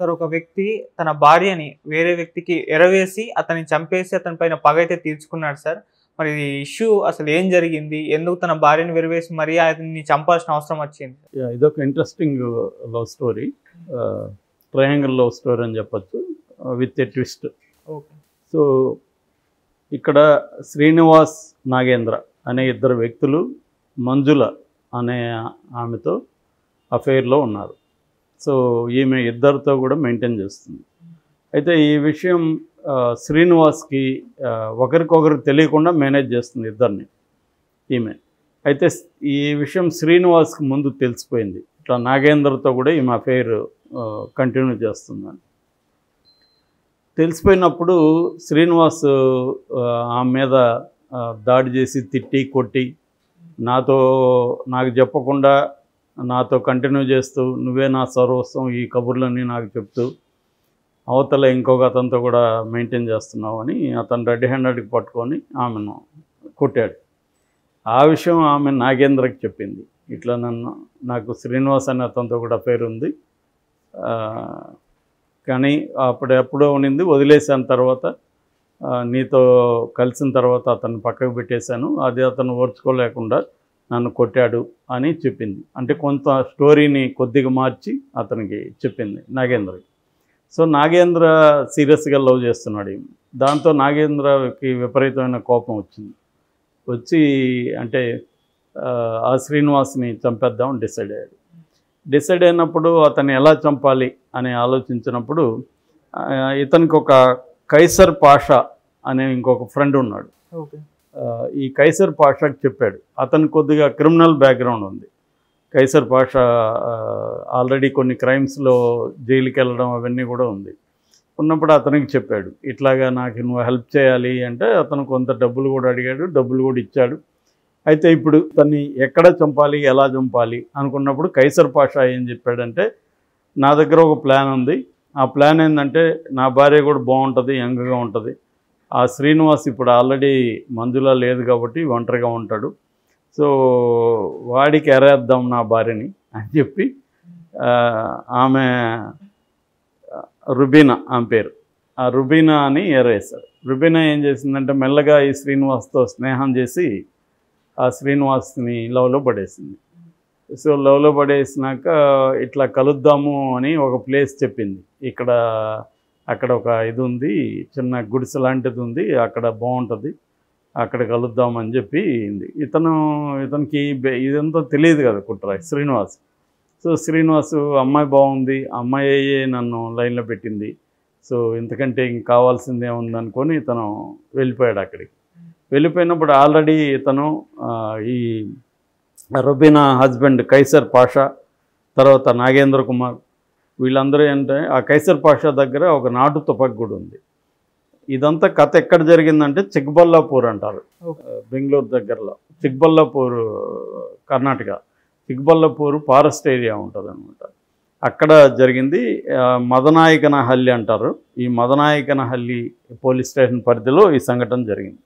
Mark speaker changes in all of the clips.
Speaker 1: Sir ఒక వ్యక్తి తన భార్యని వేరే వ్యక్తికి ఎరవేసి అతన్ని చంపేసి అతని పైన పగ అయితే తీర్చుకున్నాడు సార్. మరి ఈ ఇష్యూ అసలు ఏం జరిగింది? ఎందుకు తన భార్యని వెరవేసి మరీ అతన్ని చంపాల్సిన అవసరం వచ్చింది?
Speaker 2: ఇదొక interesting love story, triangle love story అని చెప్పచ్చు, with a twist.
Speaker 1: Okay.
Speaker 2: So ఇక్కడ శ్రీనివాస్ నాగేంద్ర అనే ఇద్దరు వ్యక్తులు మంజుల అనే ఆమెతో అఫైర్లో ఉన్నారు. సో ఈమె ఇద్దరితో కూడా మెయింటైన్ చేస్తుంది. అయితే ఈ విషయం శ్రీనివాస్కి ఒకరికొకరికి తెలియకుండా మేనేజ్ చేస్తుంది ఇద్దరిని ఈమె. అయితే ఈ విషయం శ్రీనివాస్కి ముందు తెలిసిపోయింది, ఇట్లా నాగేంద్రతో కూడా ఈమె అఫైర్ కంటిన్యూ చేస్తుందని. తెలిసిపోయినప్పుడు శ్రీనివాస్ ఆమె మీద దాడి చేసి తిట్టి కొట్టి నాకు చెప్పకుండా నాతో కంటిన్యూ చేస్తూ నువ్వే నా సర్వస్వం ఈ కబుర్లన్నీ నాకు చెప్తూ అవతల ఇంకొక అతనితో కూడా మెయింటైన్ చేస్తున్నావు అని అతను రెడ్ హ్యాండెడ్కి పట్టుకొని ఆమెను కొట్టాడు. ఆ విషయం ఆమె నాగేంద్రకి చెప్పింది, ఇట్లా నాకు శ్రీనివాస్ అనే అతనితో కూడా పేరు ఉంది, కానీ అప్పుడెప్పుడో ఉన్నింది, వదిలేసిన తర్వాత నీతో కలిసిన తర్వాత అతను పక్కకు పెట్టేశాను, అది అతను ఓర్చుకోలేకుండా నన్ను కొట్టాడు అని చెప్పింది. అంటే కొంత స్టోరీని కొద్దిగా మార్చి అతనికి చెప్పింది నాగేంద్రకి. సో నాగేంద్ర సీరియస్గా లవ్ చేస్తున్నాడు. దాంతో నాగేంద్రకి విపరీతమైన కోపం వచ్చి అంటే ఆ శ్రీనివాస్ని చంపేద్దాం డిసైడ్ అయినప్పుడు అతన్ని ఎలా చంపాలి అని ఆలోచించినప్పుడు ఇతనికి ఒక కైసర్ పాషా అనే ఇంకొక ఫ్రెండ్ ఉన్నాడు.
Speaker 1: ఓకే.
Speaker 2: ఈ కైసర్ పాషాకి చెప్పాడు. అతనికి కొద్దిగా క్రిమినల్ బ్యాక్గ్రౌండ్ ఉంది. కైసర్ పాషా ఆల్రెడీ కొన్ని క్రైమ్స్లో జైలుకి వెళ్ళడం అవన్నీ కూడా ఉంది. ఉన్నప్పుడు అతనికి చెప్పాడు, ఇట్లాగా నాకు నువ్వు హెల్ప్ చేయాలి అంటే అతను కొంత డబ్బులు కూడా అడిగాడు, డబ్బులు కూడా ఇచ్చాడు. అయితే ఇప్పుడు తన్ని ఎక్కడ చంపాలి, ఎలా చంపాలి అనుకున్నప్పుడు కైసర్ పాషా ఏం చెప్పాడంటే, నా దగ్గర ఒక ప్లాన్ ఉంది. ఆ ప్లాన్ ఏంటంటే నా భార్య కూడా బాగుంటుంది, యంగ్గా ఉంటుంది. ఆ శ్రీనివాస్ ఇప్పుడు ఆల్రెడీ మంజులా లేదు కాబట్టి ఒంటరిగా ఉంటాడు. సో వాడికి ఎరేద్దాం నా భార్యని అని చెప్పి ఆమె రుబీనా ఆమె పేరు, ఆ రుబీనా అని ఎరేశారు. రుబీనా ఏం చేసిందంటే మెల్లగా ఈ శ్రీనివాస్తో స్నేహం చేసి ఆ శ్రీనివాస్ని లవ్లో పడేసింది. సో లవ్లో పడేసినాక ఇట్లా కలుద్దాము అని ఒక ప్లేస్ చెప్పింది. అక్కడ ఒక ఇది ఉంది, చిన్న గుడిసె లాంటిది ఉంది, అక్కడ బాగుంటుంది, అక్కడ కలుద్దామని చెప్పి ఇతనికి ఇదంతా తెలియదు కదా కుట్ర శ్రీనివాస్. సో శ్రీనివాస్ అమ్మాయి బాగుంది, అమ్మాయి నన్ను లైన్లో పెట్టింది, సో ఇంతకంటే ఇంక కావాల్సిందే ఉందనుకొని ఇతను వెళ్ళిపోయాడు. అక్కడికి వెళ్ళిపోయినప్పుడు ఆల్రెడీ ఇతను ఈ రుబీనా హస్బెండ్ కైసర్ పాషా, తర్వాత నాగేంద్ర కుమార్, వీళ్ళందరూ ఏంటంటే ఆ కైసర్ పాషా దగ్గర ఒక నాటు తుపాకి కూడా ఉంది. ఇదంతా కథ ఎక్కడ జరిగిందంటే చిక్బల్లాపూర్ అంటారు, బెంగళూరు దగ్గరలో. చిక్బల్లాపూర్ కర్ణాటక, చిక్బల్లాపూర్ ఫారెస్ట్ ఏరియా ఉంటుంది అనమాట. అక్కడ జరిగింది. మదనాయకనహల్లి అంటారు. ఈ మదనాయకనహల్లి పోలీస్ స్టేషన్ పరిధిలో ఈ సంఘటన జరిగింది.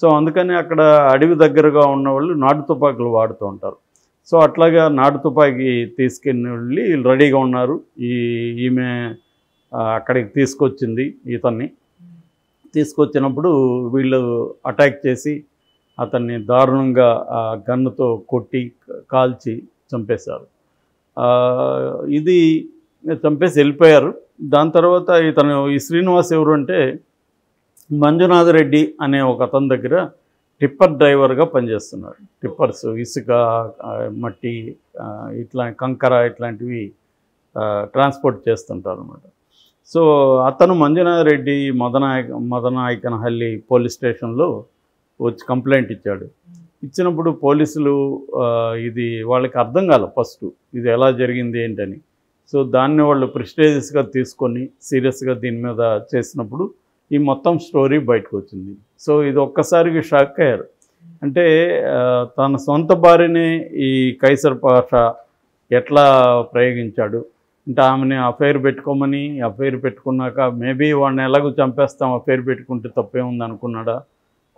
Speaker 2: సో అందుకని అక్కడ అడవి దగ్గరగా ఉన్నవాళ్ళు నాటు తుపాకులు వాడుతూ ఉంటారు. సో అట్లాగా నాటు తుపాకి తీసుకెళ్ళి వెళ్ళి రెడీగా ఉన్నారు. ఈమె అక్కడికి తీసుకొచ్చింది. ఇతన్ని తీసుకొచ్చినప్పుడు వీళ్ళు అటాక్ చేసి అతన్ని దారుణంగా గన్నుతో కొట్టి కాల్చి చంపేశారు. ఇది చంపేసి వెళ్ళిపోయారు. దాని తర్వాత ఈ శ్రీనివాస్ ఎవరు అంటే మంజునాథ్ రెడ్డి అనే ఒక అతని దగ్గర టిప్పర్ డ్రైవర్గా పనిచేస్తున్నాడు. టిప్పర్స్, ఇసుక, మట్టి, కంకర ఇట్లాంటివి ట్రాన్స్పోర్ట్ చేస్తుంటారు అన్నమాట. సో అతను మంజునాథ్ రెడ్డి మదనాయకనహల్లి పోలీస్ స్టేషన్లో వచ్చి కంప్లైంట్ ఇచ్చాడు. ఇచ్చినప్పుడు పోలీసులు ఇది వాళ్ళకి అర్థం కాలేదు ఫస్ట్, ఇది ఎలా జరిగింది ఏంటని. సో దాన్ని వాళ్ళు ప్రెస్టేజియస్గా తీసుకొని సీరియస్గా దీని మీద చేసినప్పుడు ఈ మొత్తం స్టోరీ బయటకు వచ్చింది. సో ఇది ఒక్కసారిగా షాక్ అయ్యారు. అంటే తన సొంత భార్యని ఈ కైసర్ పాషా ఎట్లా ప్రయోగించాడు అంటే ఆమెని అఫైర్ పెట్టుకున్నాక మేబీ వాడిని ఎలాగో చంపేస్తాం, అఫైర్ పెట్టుకుంటే తప్పేముంది అనుకున్నాడా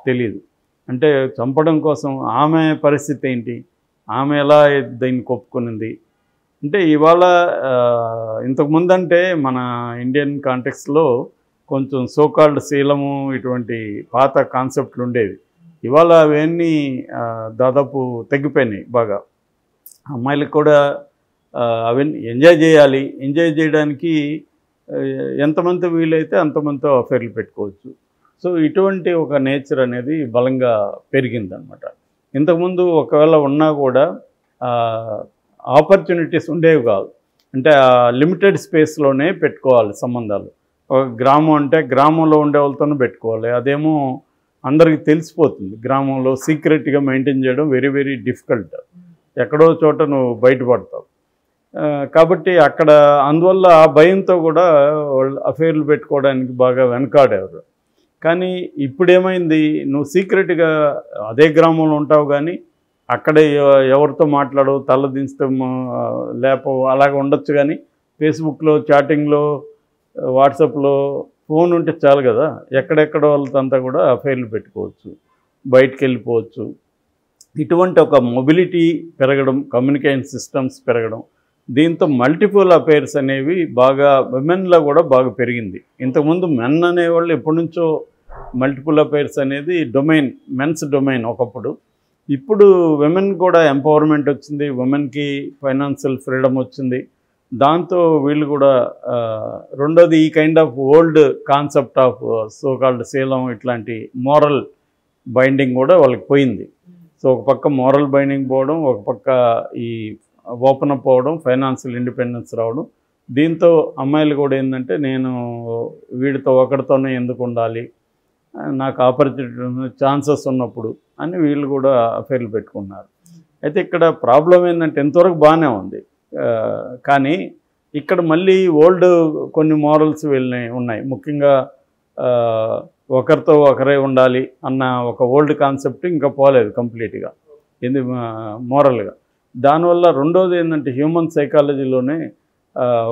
Speaker 2: తెలియదు. అంటే చంపడం కోసం ఆమె పరిస్థితి ఏంటి, ఆమె ఎలా దీన్ని ఒప్పుకునింది, అంటే ఇవాళ ఇంతకుముందంటే మన ఇండియన్ కాంటెక్స్లో కొంచెం సోకాల్డ్ శీలము ఇటువంటి పాత కాన్సెప్ట్లు ఉండేవి. ఇవాళ అవన్నీ దాదాపు తగ్గిపోయినాయి బాగా. అమ్మాయిలకు కూడా అవన్నీ ఎంజాయ్ చేయాలి. ఎంజాయ్ చేయడానికి ఎంతమంది వీలైతే అంతమందితో అఫైర్లు పెట్టుకోవచ్చు. సో ఇటువంటి ఒక నేచర్ అనేది బలంగా పెరిగిందనమాట. ఇంతకుముందు ఒకవేళ ఉన్నా కూడా ఆపర్చునిటీస్ ఉండేవి కాదు. అంటే లిమిటెడ్ స్పేస్లోనే పెట్టుకోవాలి సంబంధాలు. ఒక గ్రామం అంటే గ్రామంలో ఉండే వాళ్ళతోనే పెట్టుకోవాలి. అదేమో అందరికీ తెలిసిపోతుంది. గ్రామంలో సీక్రెట్గా మెయింటైన్ చేయడం వెరీ వెరీ డిఫికల్ట్. ఎక్కడో చోట నువ్వు బయటపడతావు. కాబట్టి అక్కడ అందువల్ల ఆ భయంతో కూడా వాళ్ళు అఫైర్లు పెట్టుకోవడానికి బాగా వెనకాడేవారు. కానీ ఇప్పుడేమైంది, నువ్వు సీక్రెట్గా అదే గ్రామంలో ఉంటావు కానీ అక్కడే ఎవరితో మాట్లాడవు, తలదించడం లేపవు, అలాగ ఉండొచ్చు. కానీ ఫేస్బుక్లో, చాటింగ్లో, వాట్సాప్లో ఫోన్ ఉంటే చాలు కదా, ఎక్కడెక్కడ వాళ్ళతో కూడా అఫైర్లు పెట్టుకోవచ్చు, బయటికి వెళ్ళిపోవచ్చు. ఇటువంటి ఒక మొబిలిటీ పెరగడం, కమ్యూనికేషన్ సిస్టమ్స్ పెరగడం, దీంతో మల్టిపుల్ అఫైర్స్ అనేవి బాగా విమెన్లో కూడా బాగా పెరిగింది. ఇంతకుముందు మెన్ అనేవాళ్ళు ఎప్పటి నుంచో మల్టిపుల్ అఫైర్స్ అనేది డొమైన్, మెన్స్ డొమైన్ ఒకప్పుడు. ఇప్పుడు విమెన్ కూడా ఎంపవర్మెంట్ వచ్చింది, విమెన్కి ఫైనాన్షియల్ ఫ్రీడమ్ వచ్చింది. దాంతో వీళ్ళు కూడా రెండోది ఈ kind of old concept of so called శీలం, ఇట్లాంటి మోరల్ బైండింగ్ కూడా వాళ్ళకి పోయింది. సో ఒక పక్క మోరల్ బైండింగ్ పోవడం, ఒక పక్క ఈ ఓపెన్ అప్ అవ్వడం, ఫైనాన్షియల్ ఇండిపెండెన్స్ రావడం. దీంతో అమ్మాయిలు కూడా ఏంటంటే నేను వీడితో ఒకరితోనే ఎందుకు ఉండాలి, నాకు ఆపర్చునిటీ ఛాన్సెస్ ఉన్నప్పుడు అని వీళ్ళు కూడా అఫైర్లు పెట్టుకున్నారు. అయితే ఇక్కడ ప్రాబ్లం ఏంటంటే ఎంతవరకు బాగానే ఉంది, కానీ ఇక్కడ మళ్ళీ ఓల్డ్ కొన్ని మోరల్స్ ఉన్నాయి. ముఖ్యంగా ఒకరితో ఒకరే ఉండాలి అన్న ఒక ఓల్డ్ కాన్సెప్ట్ ఇంకా పోలేదు కంప్లీట్గా, ఇది మోరల్గా. దానివల్ల రెండోది ఏంటంటే హ్యూమన్ సైకాలజీలోనే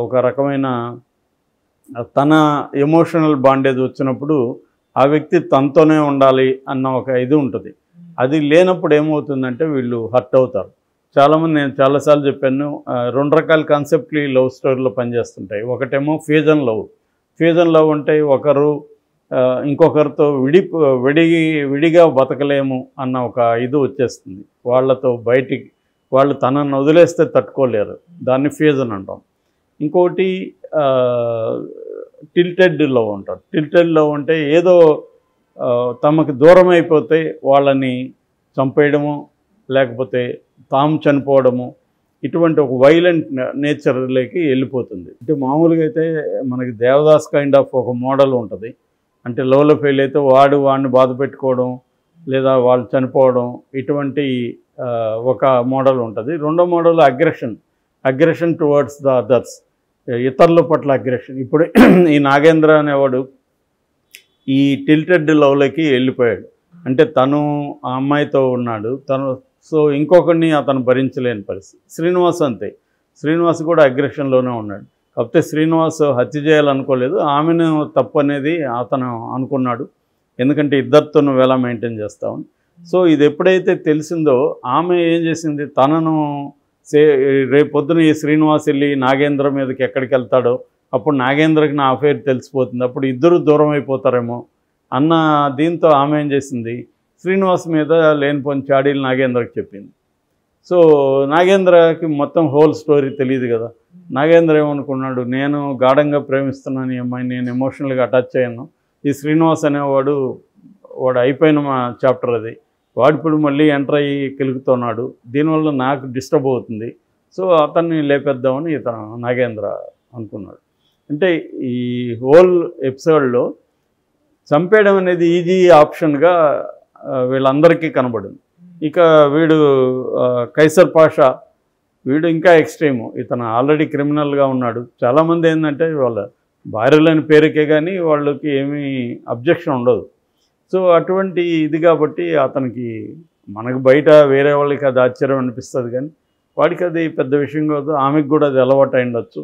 Speaker 2: ఒక రకమైన తన ఎమోషనల్ బాండేజ్ వచ్చినప్పుడు ఆ వ్యక్తి తనతోనే ఉండాలి అన్న ఒక ఇది ఉంటుంది. అది లేనప్పుడు ఏమవుతుందంటే వీళ్ళు హర్ట్ అవుతారు. చాలామంది, నేను చాలాసార్లు చెప్పాను, రెండు రకాల కాన్సెప్ట్లు ఈ లవ్ స్టోరీలో పనిచేస్తుంటాయి. ఒకటేమో ఫ్యూజన్ లవ్. ఫ్యూజన్ లవ్ అంటే ఒకరు ఇంకొకరితో విడిగా బతకలేము అన్న ఒక ఇది వచ్చేస్తుంది. వాళ్ళతో బయటికి వాళ్ళు తనను వదిలేస్తే తట్టుకోలేరు, దాన్ని ఫ్యూజన్ అంటాం. ఇంకోటి టిల్టెడ్ లవ్ అంటారు. టిల్టెడ్ లవ్ అంటే ఏదో తమకు దూరం అయిపోతే వాళ్ళని చంపేయడము, లేకపోతే తాము చనిపోవడము, ఇటువంటి ఒక వైలెంట్ నేచర్లోకి వెళ్ళిపోతుంది. అంటే మామూలుగా అయితే మనకి దేవదాస్ కైండ్ ఆఫ్ ఒక మోడల్ ఉంటుంది. అంటే లవ్లో ఫెయిల్ అయితే వాడిని బాధ పెట్టుకోవడం, లేదా వాళ్ళు చనిపోవడం, ఇటువంటి ఒక మోడల్ ఉంటుంది. రెండో model aggression towards the others, ఇతరుల పట్ల అగ్రెషన్. ఇప్పుడు ఈ నాగేంద్ర అనేవాడు ఈ టిల్టెడ్ లవ్లోకి వెళ్ళిపోయాడు. అంటే తను ఆ అమ్మాయితో ఉన్నాడు, సో ఇంకొకరిని అతను భరించలేని పరిస్థితి. శ్రీనివాస్ అంతే, శ్రీనివాస్ కూడా అగ్రెషన్లోనే ఉన్నాడు. కాకపోతే శ్రీనివాస్ హత్య చేయాలనుకోలేదు, ఆమెను తప్పు అనేది అతను అనుకున్నాడు. ఎందుకంటే ఇద్దరితో నువ్వు ఎలా మెయింటైన్ చేస్తావు. సో ఇది ఎప్పుడైతే తెలిసిందో ఆమె ఏం చేసింది, తనను రేపొద్దున ఈ శ్రీనివాస్ వెళ్ళి నాగేంద్ర మీదకి ఎక్కడికి వెళ్తాడో అప్పుడు నాగేంద్రకి నా అఫైర్ తెలిసిపోతుంది, అప్పుడు ఇద్దరు దూరం అయిపోతారేమో అన్న దీంతో ఆమె ఏం చేసింది, శ్రీనివాస్ మీద లేనిపోని చాడీలు నాగేంద్రకి చెప్పింది. సో నాగేంద్రకి మొత్తం హోల్ స్టోరీ తెలియదు కదా. నాగేంద్ర ఏమనుకున్నాడు, నేను గాఢంగా ప్రేమిస్తున్నాను ఈ అమ్మాయిని, నేను ఎమోషనల్గా అటాచ్ అయ్యాను. ఈ శ్రీనివాస్ అనేవాడు అయిపోయిన మా చాప్టర్ అది, వాడు ఇప్పుడు మళ్ళీ ఎంటర్ అయ్యి కెలుగుతున్నాడు, దీనివల్ల నాకు డిస్టర్బ్ అవుతుంది. సో అతన్ని లేపేద్దామని ఇతను నాగేంద్ర అనుకున్నాడు. అంటే ఈ హోల్ ఎపిసోడ్లో చంపేయడం అనేది ఈజీ ఆప్షన్గా వీళ్ళందరికీ కనబడింది. ఇక వీడు కైసర్ పాషా, వీడు ఇంకా ఎక్స్ట్రీము. ఇతను ఆల్రెడీ క్రిమినల్గా ఉన్నాడు. చాలామంది ఏంటంటే వాళ్ళ భార్యలని పేరుకే కానీ వాళ్ళకి ఏమీ అబ్జెక్షన్ ఉండదు. సో అటువంటి ఇది కాబట్టి అతనికి, మనకు బయట వేరే వాళ్ళకి అది ఆశ్చర్యం అనిపిస్తుంది కానీ వాడికి అది పెద్ద విషయం కాదు. ఆమెకు కూడా అది అలవాటు అయి ఉండొచ్చు.